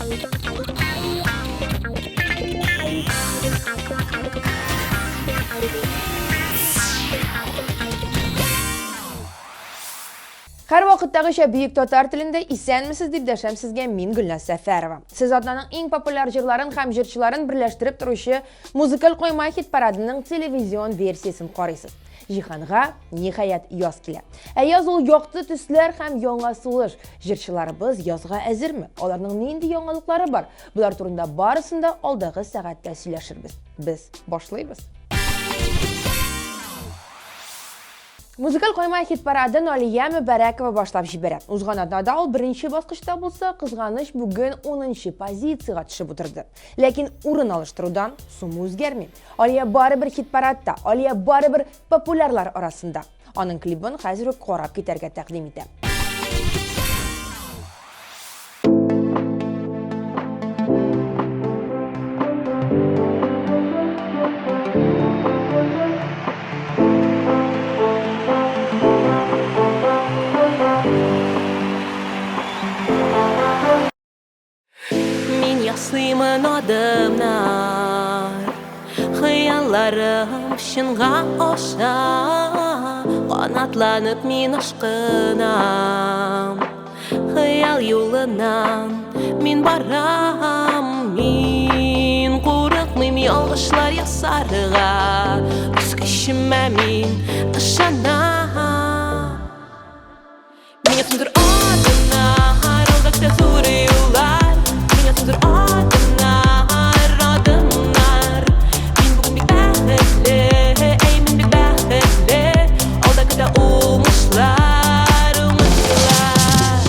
Her vaqtdagi Büyük Tatar tilində isenmisiz deb dəşəm sizə min Gülnaz Səfərova. Siz adlanan eng populyar jırların ham jırçıların birləşdirib turuşu muzikal qo'yma hit paradining televizion versiyasini qaraysiz. Jihanға nihayat yoz kela. Yoz ol yoqti түсler ham yanğa suluş. Jırçılarыбыз yozga әзірmi? Оларның нинди яңалыклары бар? Bular турында barısında alдағы сәгатьтә сөйләшербез. Biz başlayırız. Muzikal qo'yma hit paradi Noliya Mübarakova boshlab jibara. Uzg'onatda ol birinchi bosqichda bo'lsa, qizg'anish bugun 10-pozitsiyaga tushib o'tirdi. Lekin o'rin alishtiruvdan sumi o'zgarmaydi. Oliya baribir hit paradda, Oliya baribir populyarlar orasida. Onun klibini hozir qarab ketarga taqdim etamiz. Yasıyımın adımlar, hayallarım şınğa oşa, qanatlanıp min aşkınam, hayal yolundan min baram, min qorıqmıyım yalğışlar yasarığa, üsküşüme min ışanam. Min yasımdır adımlar, aldakta zor yollar, Dur adımlar, adımlar. Min bugün bir bəxtli, ey min bir bəxtli. Aldakıda umuşlar, umuşlar.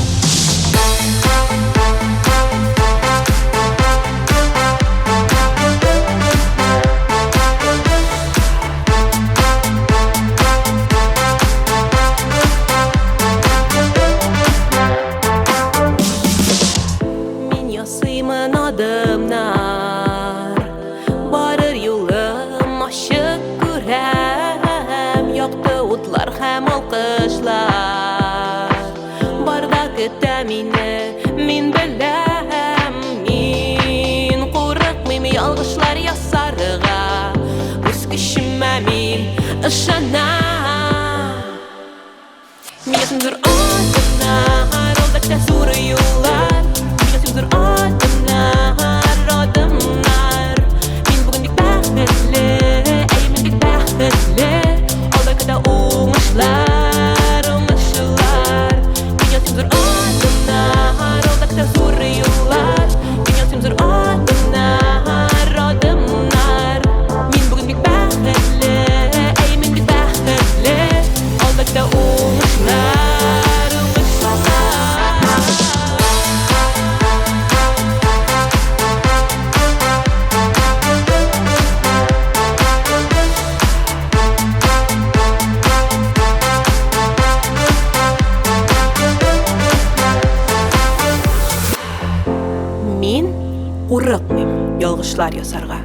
Adımlar barır yolum aşık görəm Yoxdu utlar hem alqışlar Barda kütə min biləm Min qorıqmıyım yalğışlar yasarığa Öz kişimə min ışanam Min yazımdır adımlar Oldakta zor yollar Min yazımdır adımlar adımlar Min bugün bir bəxtli Ey min bir bəxtli Aldakıda umuşlar Umuşlar Min yazımdır adımlar Aldakta zor yollar Min yazımdır adımlar Adımlar Min bugün bir bəxtli Ey min bir bəxtli Aldakıda umuşlar Qorıqmıyım yalğışlar yasarğa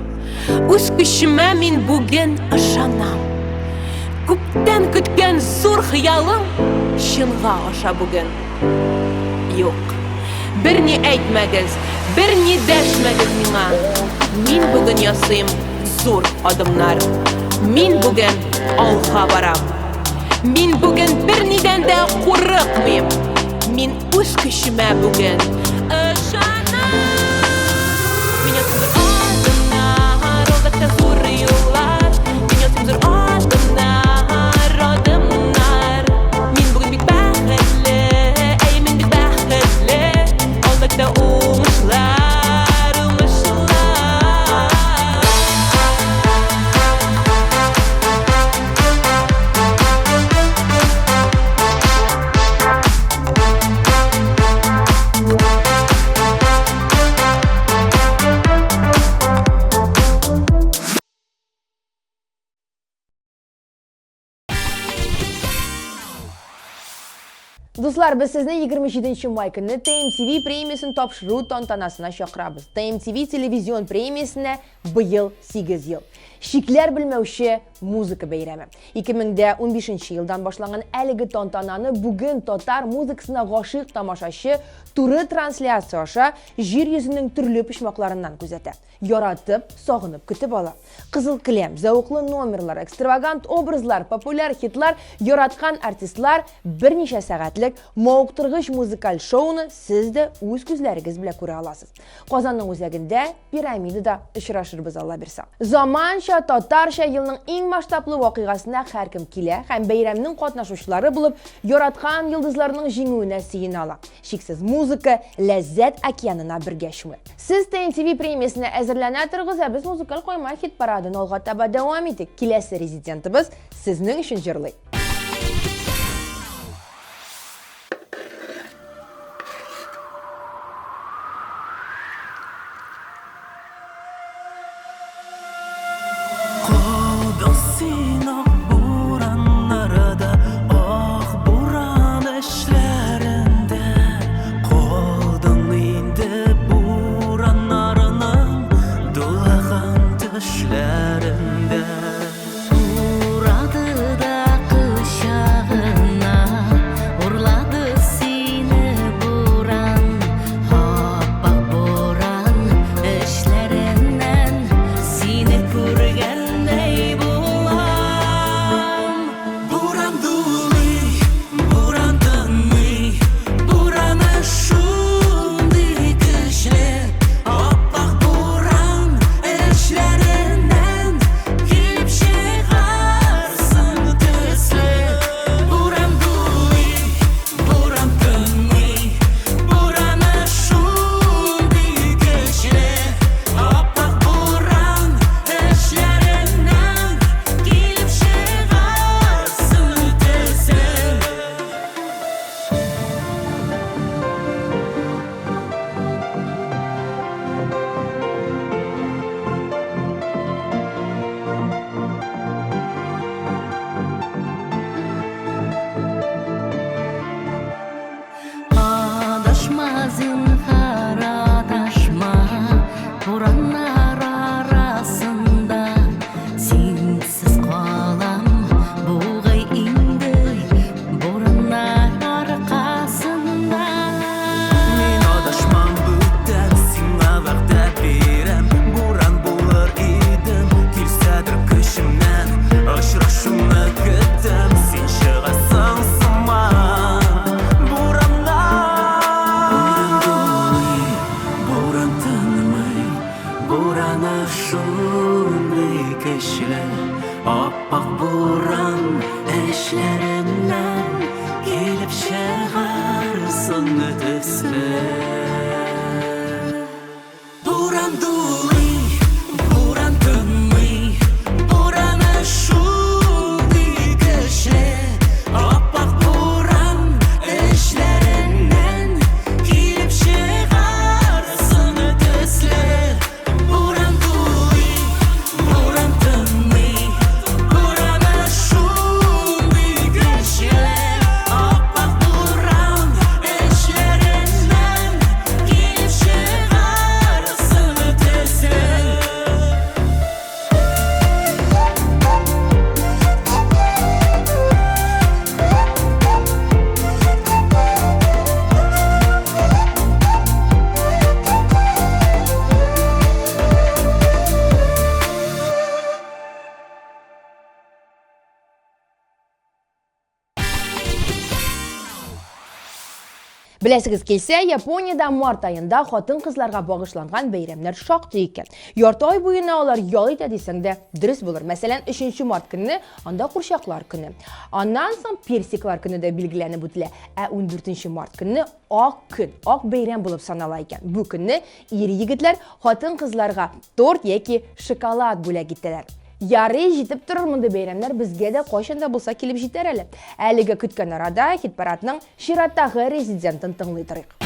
Öz küşümə min bugün ışanam Көптен kütken zor xiyalım Şınğa aşa bugün Yok Bir ni әйтмәгез Bir ni dəşməgез mingə Min bugün yasıyım zor adımlar Min bugün alğa baram Min bugün bir niden də qorıqmıyım Min öz küşümə bugün ışanam Min yazımdır adımlar Oldakta zor yollar Min yazımdır adımlar Adımlar Min bugün bir bəxtli Ey min bir bəxtli Oldakta umuşlar Umuşlar Dostlar, biz sizni 27-may kuni TMTV premiyasini topshiruv tantanasına chaqiramiz. TMTV televizion premiyasini bu yil 8 yil. Shiklar bilmovchi muzika bayrami. 2015-yildan boshlangan әлеге tantanani bugun tatar muzikasına g'oshiq tomoshachi turi translyatsiya osha yer yuzining turli pishmoqlaridan kuzatadi. Yaratib, sog'inib kutib oladi. Qizil qilem, zavqli nomerlar, ekstravagant obrazlar, populyar hitlar yaratgan artistlar bir necha soatlik mavqtirg'ish muzikal shouni sizda o'z ko'zlaringiz bilan ko'ra olasiz. Qozonning o'zagida piramidada uchrashirmiz Alloh bersa. Zamancha tatarcha yilning eng masshtabli voqeasida har kim kela ham bayramning qatnashuvchilari bo'lib, yaratgan yulduzlarning jinguvini siyina oladi. Cheksiz muzika, lazzat okeanina birga shumir. Siz TNTV premiyasini azirlana turg'iz, biz muzikal qo'yma hit paradini olg'ataba davom etdik. Kelasi rezidentimiz sizning uchun jirli. Biləsiniz kelsə, Yaponiyada mart ayında xotin qızlarga bağışlanğan bayramlar şoqti ekan. Yartı ay boyuna ular yol etadi desəng də dürüst bulur. Məsələn, 3 mart günü anda qurşaqlar günü. Ondan soң persiklar günü də belgilənib ötülə. 14 mart günü aq gün, aq bayram bulub sanala ekan. Bu günü eri yigitlər xotin qızlarga tort yoki shokolad bo'lak etdilar. Yarı жетіп тұрыр мұнды бейрамдар бізге де қошында болса келіп жетер әлі. Әлігі күткен арада хит парадының Шираттағы резидентін тыңлай тұрайық.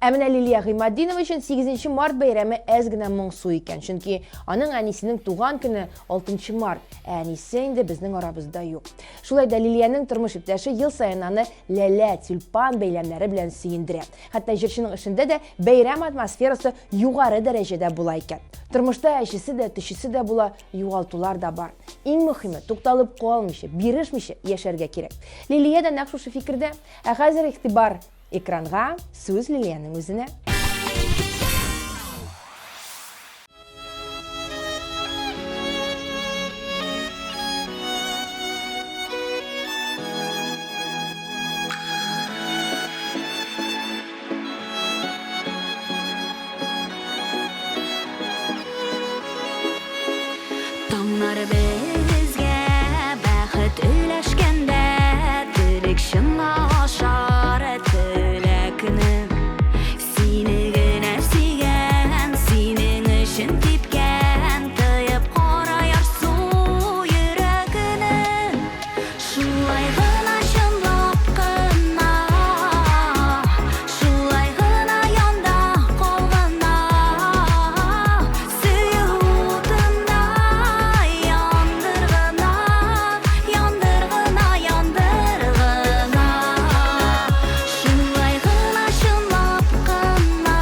Әмінә Лилия Гыймаддинова өчен 8 март бәйрәме әз генә моңсу икән, чөнки аның әнисенең туган көне 6 март, әнисе инде безнең арабызда юк. Шулай да Лилияның тормыш иптәше ел саен аны ләлә, тюльпан бәйләмнәре белән сөендерә. Хәтта җырчының эшендә дә бәйрәм атмосферасы югары дәрәҗәдә була икән. Тормышта әчесе дә, төшесе дә була, югалтулар да бар. Иң мөһиме, тукталып калмыйча, бирешмичә яшәргә кирәк. Лилия да нәкъ шушы фикердә. Ә хәзер игътибар экранга, сүз Лилияның үзенә. Таңнар безгә бәхет өләшкәндә, телек шыңа ашар теләкне. Сине генә сөйгән, синең өчен типкән, тыеп кара ярсу йөрәгенә. Шулай гына чынлап кына, шулай гына янда калгана, сөютында яндыргына, яндыргына, яндыргына. Шулай гына чынлап кына,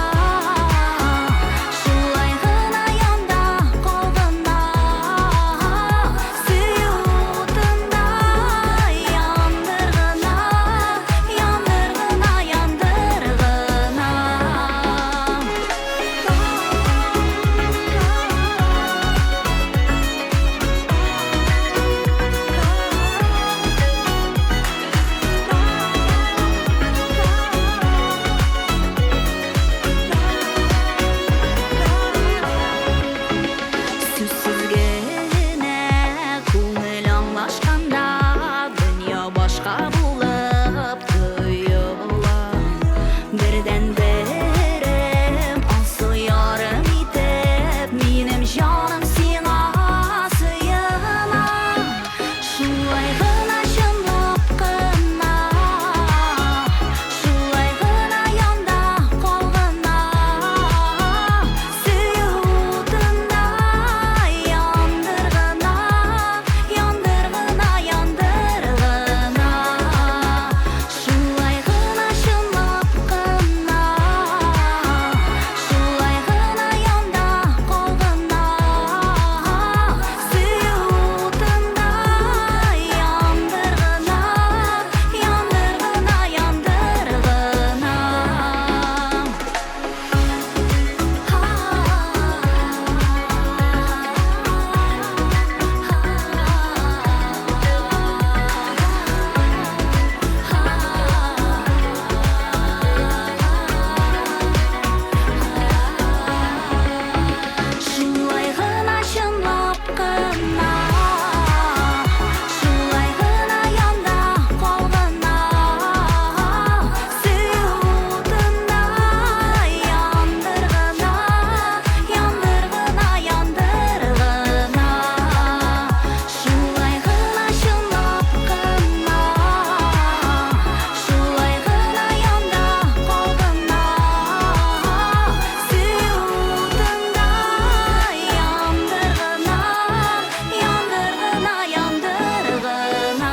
шулай гына янда калгана, сөютында яндыргына, яндыргына, яндыргына. Сүзсез генә күңел аңлашканда, дөнья башка булып тоела. Бердән-берем алсу ярым итеп, минем җаным сиңа сыена. Шулай гына чынлап кына, шулай гына янда калгана, сөютында яндыргына, яндыргына, яндыргына. Шулай гына чынлап кына, шулай гына янда калгана, сөютында яндыргына, яндыргына, яндыргына. Шулай гына чынлап кына, шулай гына янда калгана, сөютында яндыргына, яндыргына, яндыргына. Шулай гына чынлап кына, шулай гына янда калгана, сөютында яндыргына, яндыргына, яндыргына.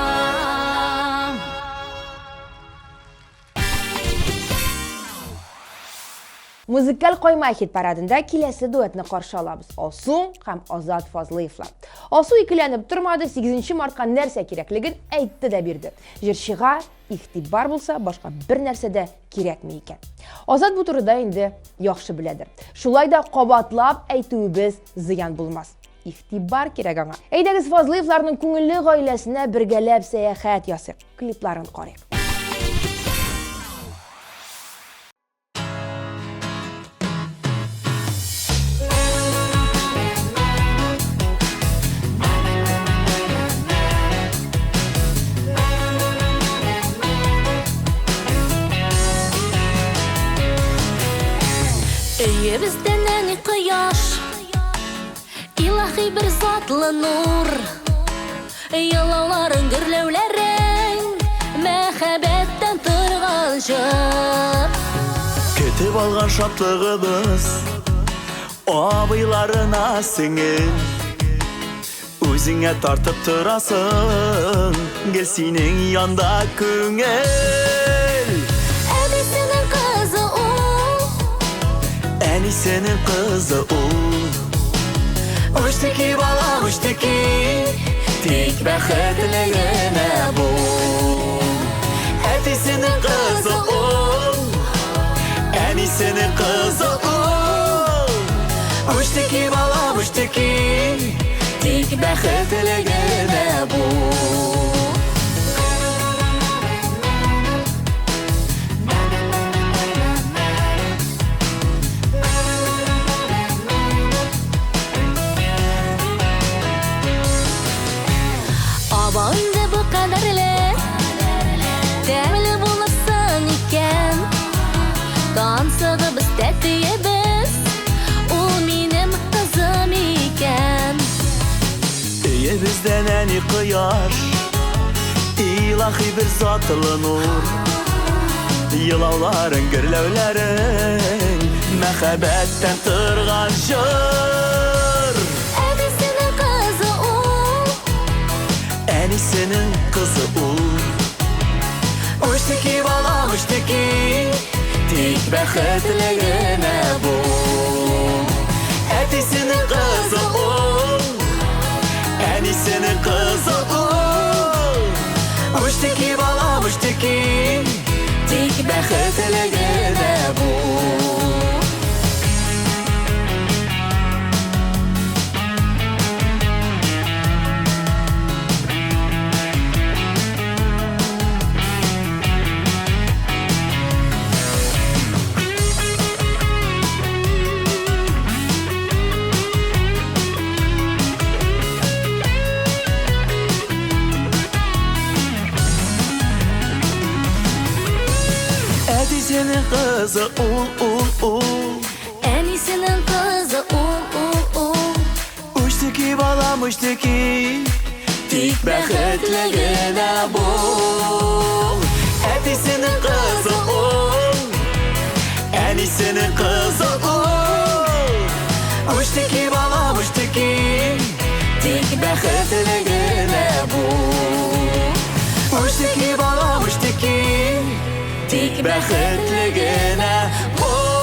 Музыкаль койма хит парадында киләсе дуэтны каршы алабыз. Алсу һәм Азат Фазлыевлар. Алсу икеләнеп тормады, 8 мартка нәрсә кирәклеген әйтте дә бирде. Җырчыга игътибар булса, башка бер нәрсә дә кирәкми икән. Азат бу турыда инде яхшы беләдер. Шулай да кабатлап әйтүебез зыян булмас. Игътибар кирәк аңа. Әйдәгез Фазлыевларның күңелле гаиләсенә бергәләп сәяхәт ясыйк. Клипларын карыйк. Өебездән әни кояш, илаһи бер затлы нур. Ялауларың, гөрләүләрең, мәхәббәттән торган җыр. жетіп алған шатлығыбыз абыйларына сіңіл өзіңе тартып тұрасың кел сенің янда көңіл Әнисінің қызы ол әнисінің қызы ол үштікі бала үштікі тек бақытлығына бол әтесінің қызы ол әнисінің қызы ол үштікі бала үштікі тек бақытлығына бол Abağında bu kadarlı Təmli bulursan iken Qansığı biz tətliyə biz O benim kızım iken Eye bizden eni kıyar İlahi bir zatlı nur Yılavların, gürlevlerin Məhəbbətten tırğan jır Ənisinin kızı o Ənisinin kızı ul Uçtiki bala uçtiki Tek bəxtliğine bul Ətisinin kızı ul Ənisinin kızı ul Uçtiki bala uçtiki Tek bəxtliğine bul Ənisinin kızı ul Ənisinin kızı o Uçtiki balam uçtiki Tek bəxtliğine bul Ənisinin kızı ul Ənisinin kızı ul Uçtiki balam uçtiki Tek bəxtliğine bul Uçtiki balam uçtiki Tek bəxtliğine bul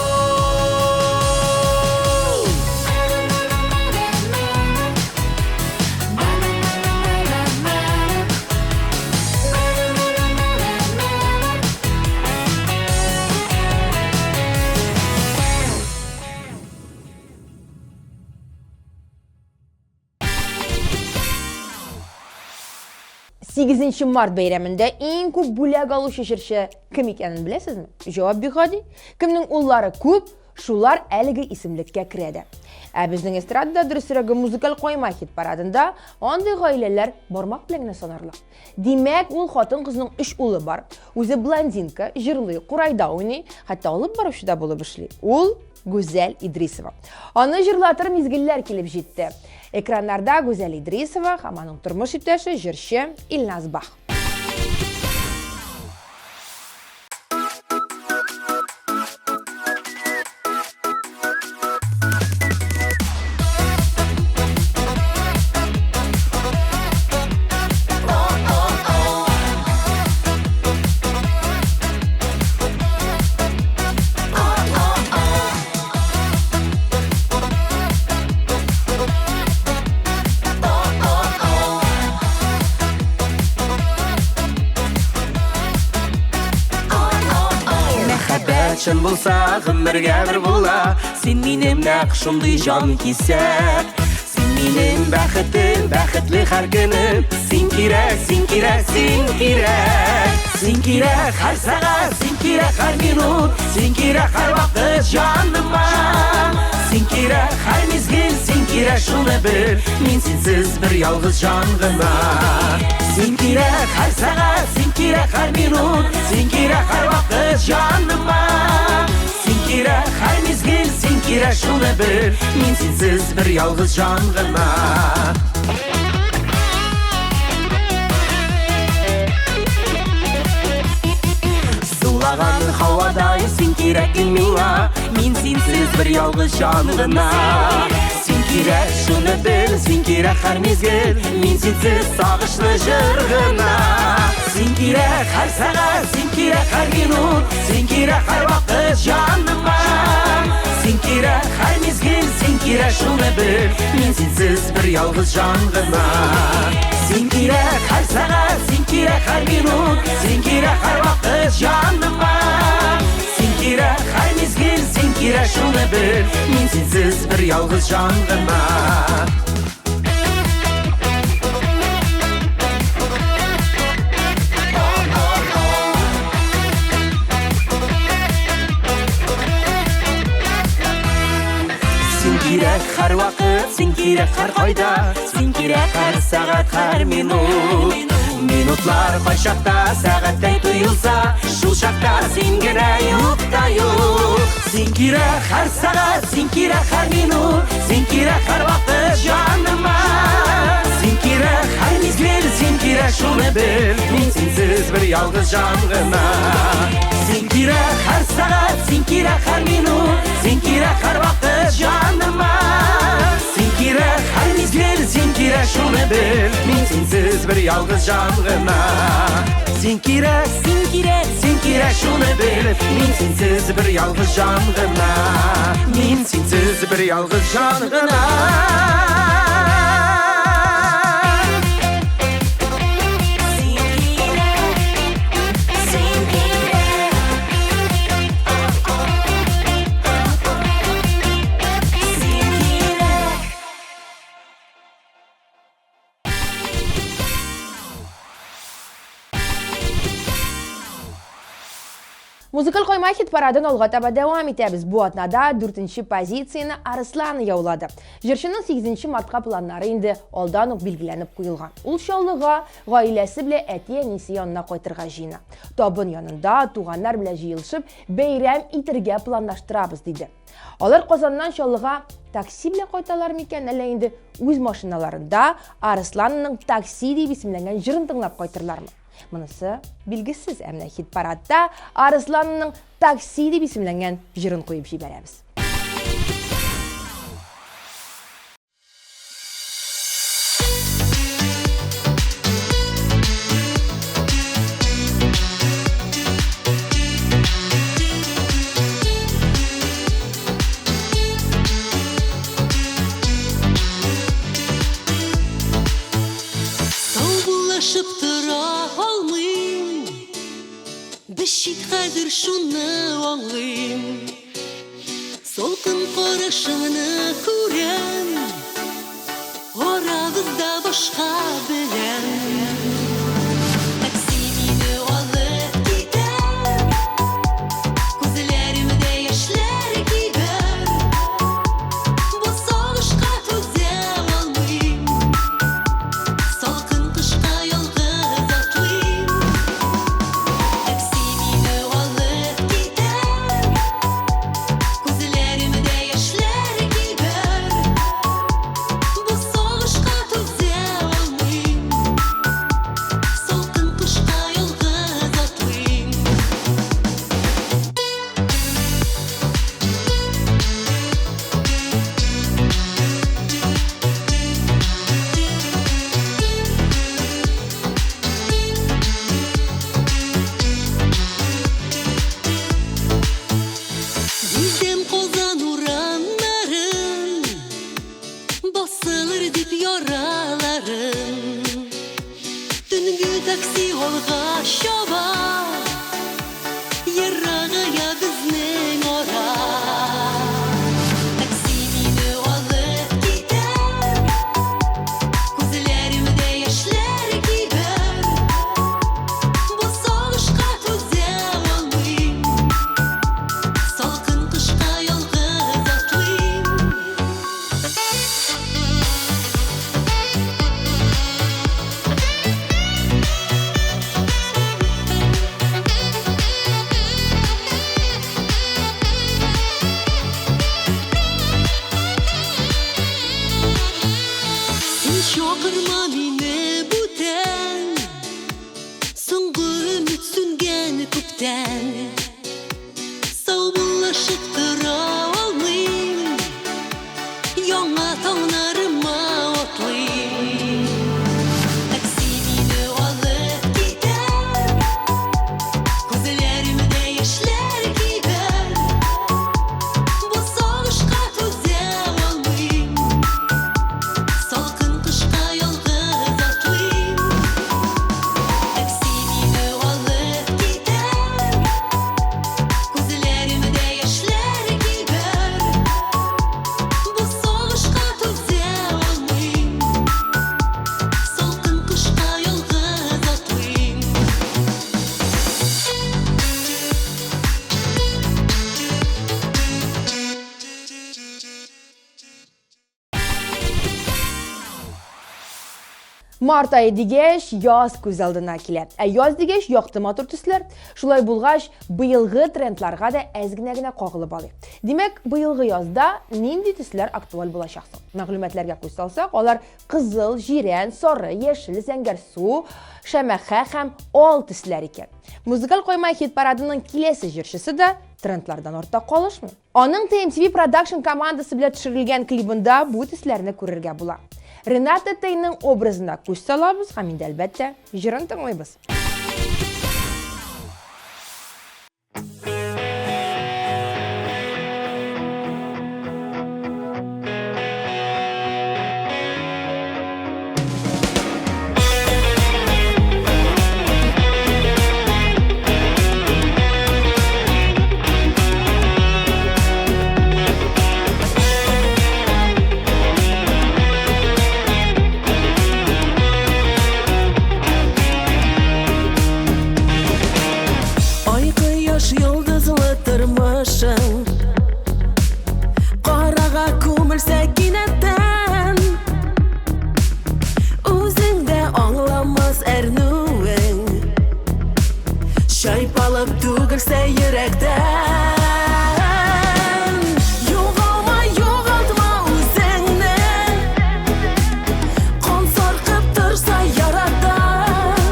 Sekizinci Mart bayramında en көп бүләк алучы җырчы кем икәнен беләсезме? Җавап бик гади. Кемнең уллары күп, шулар әлеге исемлеккә керәде. Ә безнең эстрадада дөресрәге музыкаль койма хит парадында андый гаиләләр бармак белән генә санарлык. Димәк, ул хатын-кызның 3 улы бар. Үзе блондинка, җырлый, курайда уйный, хәтта алып баручы да булып эшли. Ул Гүзәл Идрисова. Аны җырлатыр мизгелләр килеп җитте. Экраннарда Гүзәл Идрисова һәм аның тормыш иптәше җырчы Илназ Бах. Шын болса ғымырға бір бола Сен менің нақшымды жан кесәк Сен менің бәқітім, бәқітлі әр күнім Сен керек, сен керек, сен керек Сен керек әр сағат, сен керек әр минут Сен керек әр вақыт жаныма Сен керек әр мезгіл, сен керек шуны біл Мен сенсіз бір ялғыз жан ғына Сен керек әр сағат, сен керек әр минут Сен керек әр вақыт жаныма Сен керек әр мезгіл, сен керек шуны біл Мен сенсіз бір ялғыз жан ғына Сулаған хауадай сен керек кирәк миңа, мин синсез бер ялгыз җан гына. Син кирәк шуны бел, син кирәк һәр мизгел, мин синсез сагышлы җыр гына. Син кирәк һәр сәгать, син кирәк һәр минут, син кирәк һәр вакыт җаныма. Син кирәк һәр мизгел, син кирәк шуны бел, мин синсез бер ялгыз җан гына. Син кирәк һәр сәгать, син кирәк һәр минут, син кирәк һәр вакыт җаныма. Син кирәк һәр мизгел, син кирәк шуны бел, мин синсез бер ялгыз җан гына. Син кирәк һәр вакыт, син кирәк һәр кайда, син кирәк һәр сәгать, һәр минут. Минутлар кайчакта сәгатьтәй тоелса, шул чакта син генә юк та юк. Син кирәк һәр сәгать, син кирәк һәр минут, син кирәк һәр вакыт җаныма. Син кирәк һәр мизгел, син кирәк шуны бел, мин синсез бер ялгыз җан гына. Син кирәк һәр сәгать, син кирәк һәр минут, син кирәк һәр вакыт җаныма. Син кирәк һәр мизгел, син кирәк шуны бел, мин синсез бер ялгыз җан гына. Син кирәк, син кирәк, син кирәк шуны бел, мин синсез бер ялгыз җан гына. Мин синсез бер ялгыз җан гына. Музыкаль койма хит парадын алга таба дәвам итәбез. Бу атнада 4-нче позицияны Арыслан яулады. Җырчының 8-нче мартка планнары инде алдан ук билгеләнеп куелган. Ул чаллыга гаиләсе белән әти-әнисе янына кайтырга җыена. Табын янында туганнар белән җыелышып, бәйрәм итәргә планлаштырабыз диде. Алар Казаннан Чаллыга такси белән кайталар микән, әллә инде үз машиналарында Арысланның такси дип исемләнгән җырын тыңлап кайтырлармы? Монысы билгесез, әмма хит парадта Арысланның такси дип исемләнгән җырын куеп җибәрәбез. Бешит хәзер шуны аңлыйм, солкын карашыңны күрәм, арабызда башка беләм. Такси мине алып китәр, күзләремдә яшьләр кибәр, бу сагышка түзә алмыйм, салкын кышка ялгыз атлыйм. Такси алга шаба, ерагая безнең ара. Такси мине алып китәр, күзләремдә яшьләр кибәр, бу сагышка түзә алмыйм, салкын кышка ялгыз атлыйм. Чакырма мине бүтән, соңгы өмет сүнгән күптән. Сау Mart ayı degеш yaz көз алдына килә. Yaz дигәч якты матур төсләр. Шулай булгач, быелгы трендларга да әзгенә кагылып алый. Димәк, быелгы язда нинди төсләр актуаль булачак? Мәгълүматларга күз салсак, алар кызыл, җирән, сары, яшел, зәңгәр су, шәмәхә һәм ал төсләр икән. Музыкаль койма хит парадының киләсе җырчысы да трендлардан артта калышмый. Аның TMTV Production командасы белән төшерелгән клибында бу төсләрне күрергә була. Рената Тейның образына күз салабыз һәм инде әлбәттә җырын тыңлыйбыз. Yıldızlı tırmışın Qarağa көмілсе кинәттен Үзіңді аңламас әрнуің Шайпалып түгілсе йөрәктән Юғалма, юғалтма үзіңні Қан сарқып тұрса ярадан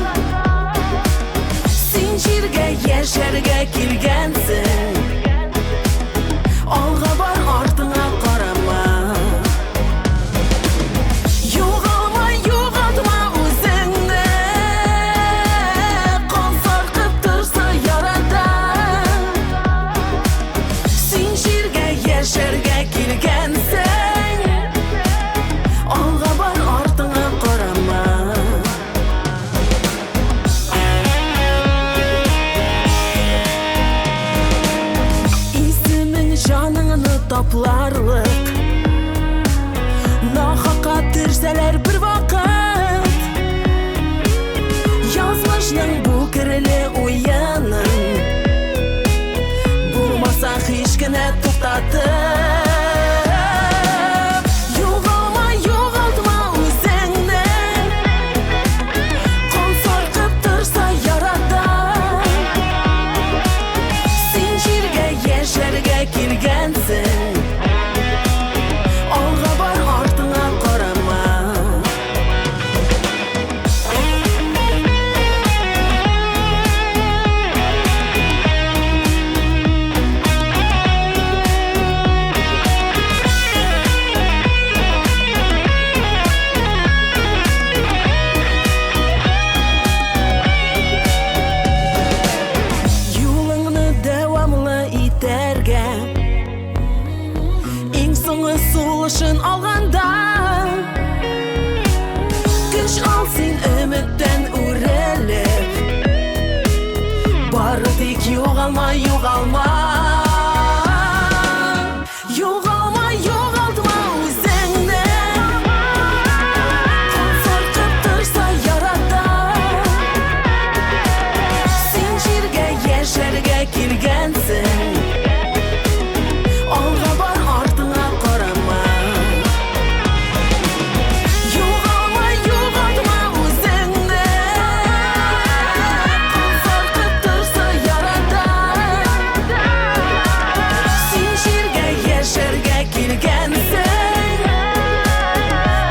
Сен җиргә яшәргә килгәнсең Алға бар, артыңа қарама Юғалма, юғалтма үзіңні Қан сарқып тұрса ярадан Сен җиргә яшәргә килгәнсең Алға бар, артыңа қарама Жаныңны тапларлык Нахакка төрсәләр бір вакыт Язмышның бу кереле уянын Булмаса һич кенә туктатып Югалма, югалтма үзеңне Кан саркып торса ярадан Син җиргә яшәргә килгәнсең Алга бар, артыңа карама Юлыңны дәвамлы итәргә Иң соңгы сулышын алганда Көч ал син өметтән үрелеп Бары тик югалма, югалма Югалма, югалтма үзеңне Кан саркып торса ярадан Син җиргә яшәргә килгәнсең Алга бар, артыңа карама Югалма, югалтма үзеңне Кан саркып торса ярадан Син җиргә яшәргә килгәнсең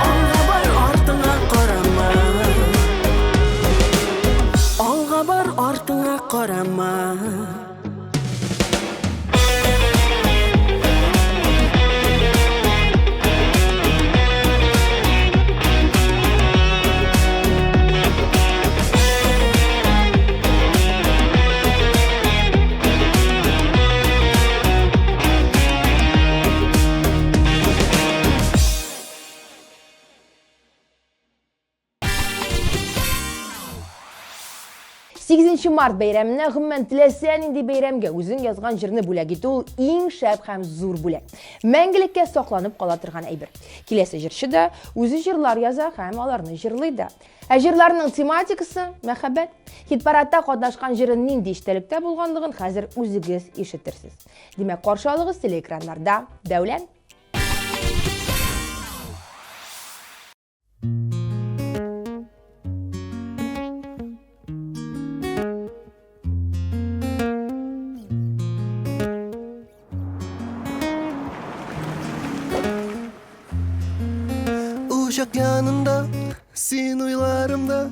Алга бар, артыңа карама Алга бар, артыңа карама Сигезенче март бәйрәменә гомумән теләсә нинди бәйрәмгә үзең язган җырны бүләк итү ул иң шәп һәм зур бүләк. Мәңгелеккә сакланып кала торган әйбер. Киләсе җырчы да үзе җырлар яза һәм аларны җырлый да. Ә җырларның тематикасы мәхәббәт. Хит-парадта катнашкан җырын нинди эчтәлектә булганлыгын хәзер үзегез ишетерсез. Димәк, каршы алыгыз телеэкраннарда Дәүлән. Uşak yanında, sen oylarımda.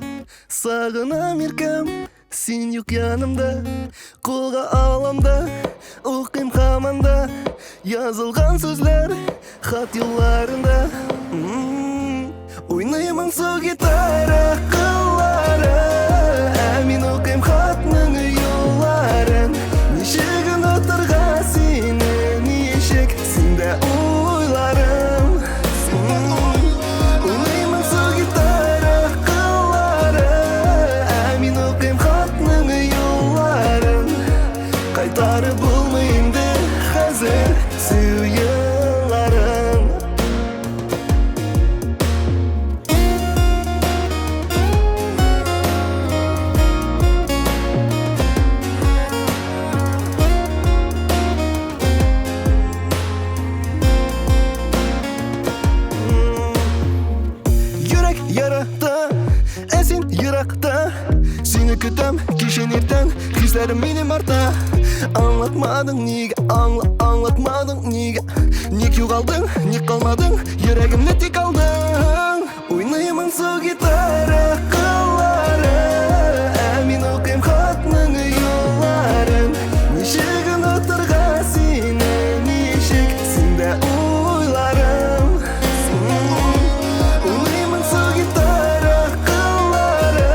Sağınam erkem, sen yok yanımda. Kolga alamda, okuyum hamanda. Yazılgan sözler, hat yollarında. Oynayamam su gitara kıllara. Emin okuyum hatның yolların. Nişegin oturga seni nişek, sende oylarım. Oynayamam su gitara kıllara. Emin okuyum hatның yolların. Kaytarıp bulmayındı hazır suyularım. Yürek yarakta, esin yırakta. Seni kütem kişen erten, hislerim benim arta. Anlatmadın niga, anlatmadın niga. Ник yo'qolding, ник kalmadın, yüreğimde tek aldın. Oynayamam su gitara kıllara. Emin okuyum hatның yolların. Nişegin oturga seni nişek, sende oylarım. Oynayamam su gitara kıllara.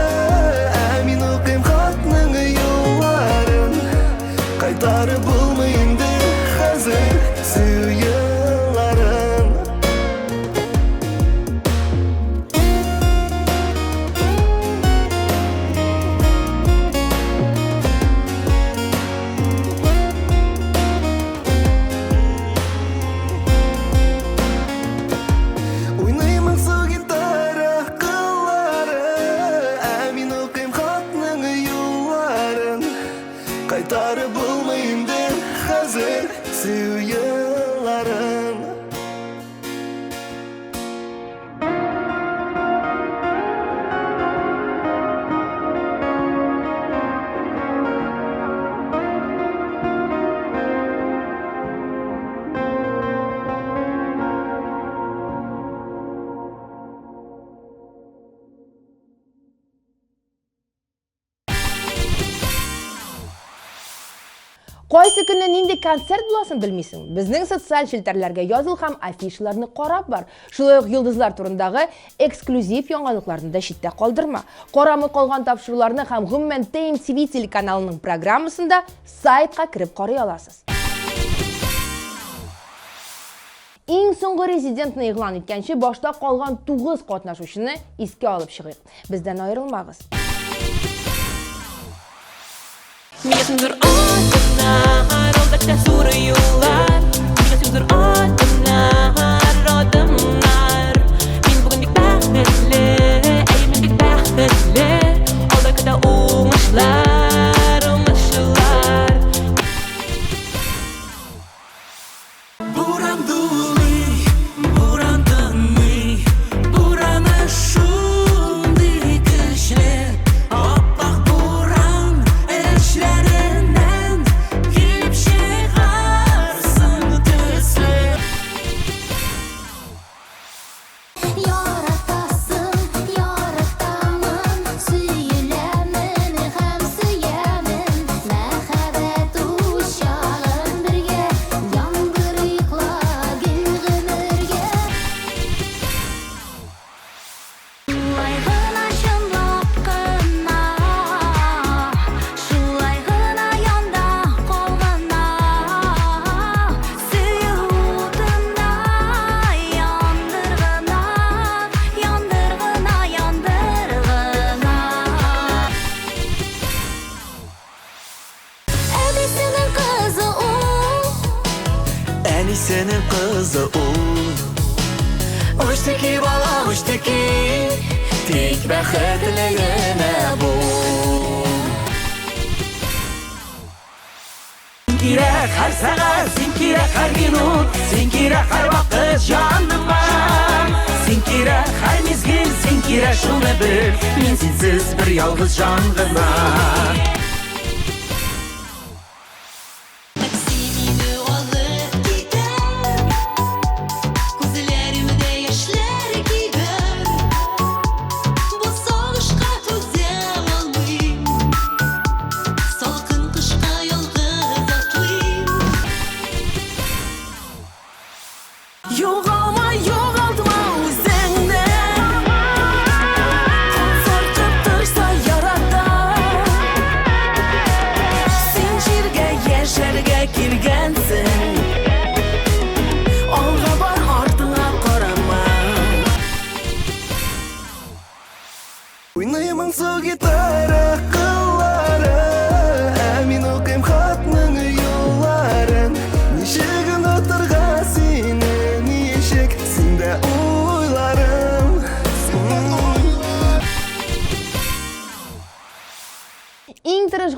Emin okuyum hatның yolların. Kaytarıp bulmayındı hazır suyularım. Oynayamam su gitara kıllara. Emin okuyum hatның yolların. Kaytarıp bulmayındı hazır suyularım. Qaysi kunni nindi konsert bo'lasin bilmaysan. Bizning sotsial shelterlarga yozilgan afishalarni qarab bor. Shunday yulduzlar turindagi eksklyuziv yangiliklarni da chetda qoldirma. Qoramay qolgan topshiriqlarni ham Human Time TV telekanalining programmasida saytga kirib qaray olasiz. Eng so'nggi rezidentni e'lon etgancha boshda qolgan 9 qatnashuvchini esga olib chiqing. Bizdan ayrilmag'iz. Миgasымdır adımlar, aldıkça soruyorlar. Migasımdır adımlar, adımlar. Min bugün bik bəxtli, əyimin bik bəxtli. Aldıkça uğmuşlar, uğmuşlar. Buran duli, buran dönmi. Buranı şundi kişli. Appak buran eşlerinden gelip çıkarsın tüslü. Yaratasın, yaratamın, süyülemin, hem süyemin. Məhəbbət uşağın birgə, yangırıqla gülgünürgə. Şulay gına şınlap qına, şulay gına yanda qolğuna. Süyudunda yandırğına, yandırğına, yandırğına. Əbisinin qızı o, Enisenin kızı o. Uçtaki bala uçtaki, tek bəxtligine bu. Sen kirek her saat, sen kirek her minut, sen kirek her vakit canıma. Sen kirek her mezgil, sen kirek şunu bil, men sensiz bir yalğız canıma. Maksimini alır gider, gözlerimde yaşlar gider.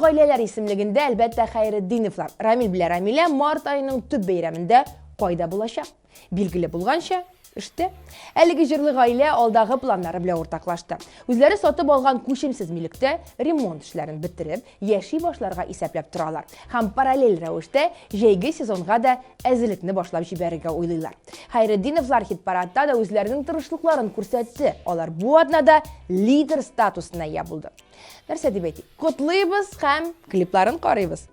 Gaileler isimliginde elbette Hayreddinovlar, Ramil bilen Ramile Mart ayının tüp beyramında koyda bulaşa. Bilgili bulganşa, işte. Әлеге җырлы гаилә алдагы планнары белән уртаклашты. Үзләре сатып алган күчемсез милектә ремонт эшләрен бетереп, яши башларга исәпләп торалар. Һәм параллель рәвештә җәйге сезонга да әзерлекне башлап җибәрергә уйлыйлар. Хайреддиновлар хит-парадта да үзләренең тырышлыкларын күрсәтте. Алар бу атнада лидер статусына ия булды. Нәрсә дип әйтик? Котлыйбыз һәм клипларын карыйбыз.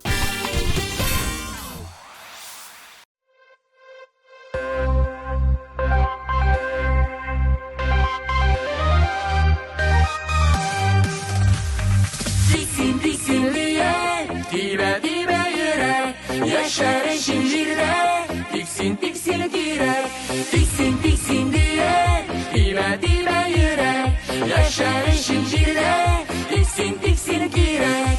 Yaşar eşin jirde, tiksin tiksin direk, tiksin tiksin diye, dibe yürek. Yaşar eşin jirde, tiksin tiksin direk.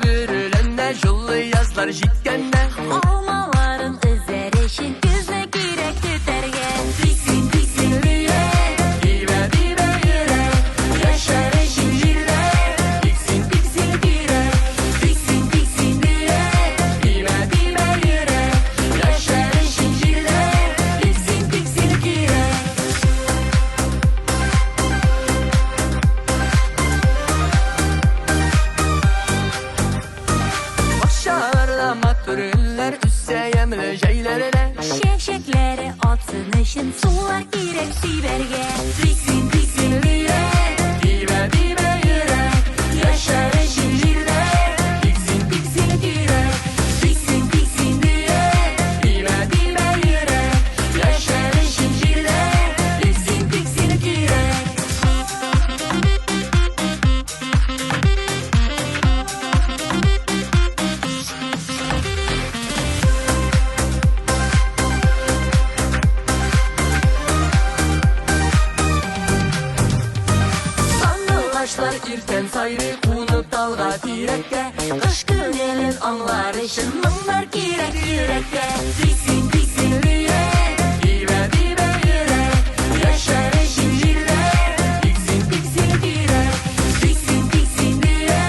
Bürülende, jullu yazlar jitkende. Almaların özerişin gözüne girek tüterge. Tiksin tiksin diye, dibe yürek. Yaşar eşin jirde, tiksin tiksin direk, tiksin tiksin diye, dibe yürek. Yaşar eşin jirde, tiksin tiksin direk. Aşağıda matürüller, üsse yemle şeylerine. Şeşekleri atsın için sular girek siberge. Tiksin tiksin diye, dibe yürek. Yaşar eşin jirde, tiksin tiksin direk, tiksin tiksin diye, dibe yürek. Yaşar eşin jirde, tiksin tiksin direk. Sandılaşlar irten sayrı, unut dalga direkte. Kış günlerin anlar için mınlar girek yürekte. Tiksin tiksin diye, dibe yürek. Yaşar eşin jirde, tiksin tiksin direk, tiksin tiksin diye,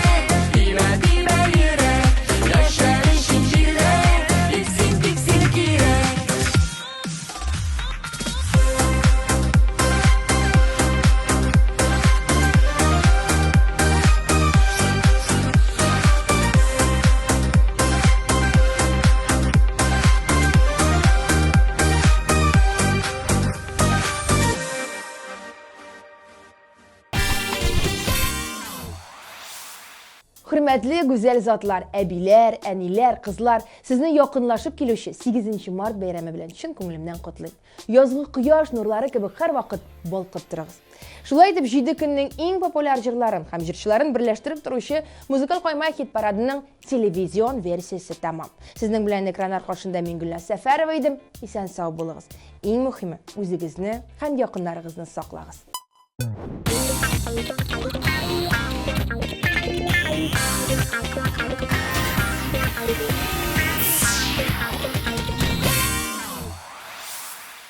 dibe yürek. Yaşar eşin jirde, tiksin tiksin direk. Hürmetli güzel zatlar, əbilər, ənilər, qızlar, sizinle yakınlaşıp kilişi 8 Mart bayramı bilen çın көңілімнен kutlayın. Yazgı quyosh nurlari gibi her vakit balqıp turağız. Şulay edip 7 günün en populyar jırların hem jırçıların birleştirip duruşu muzikal koymay hit paradının televizyon versiyası tamam. Sizden bilen ekranlar karşında men Gülnaz Səfərova idim. Isen sağ bolığız. En mühimi özünüzni hem yakınlarınızı saqlağız. Thank you.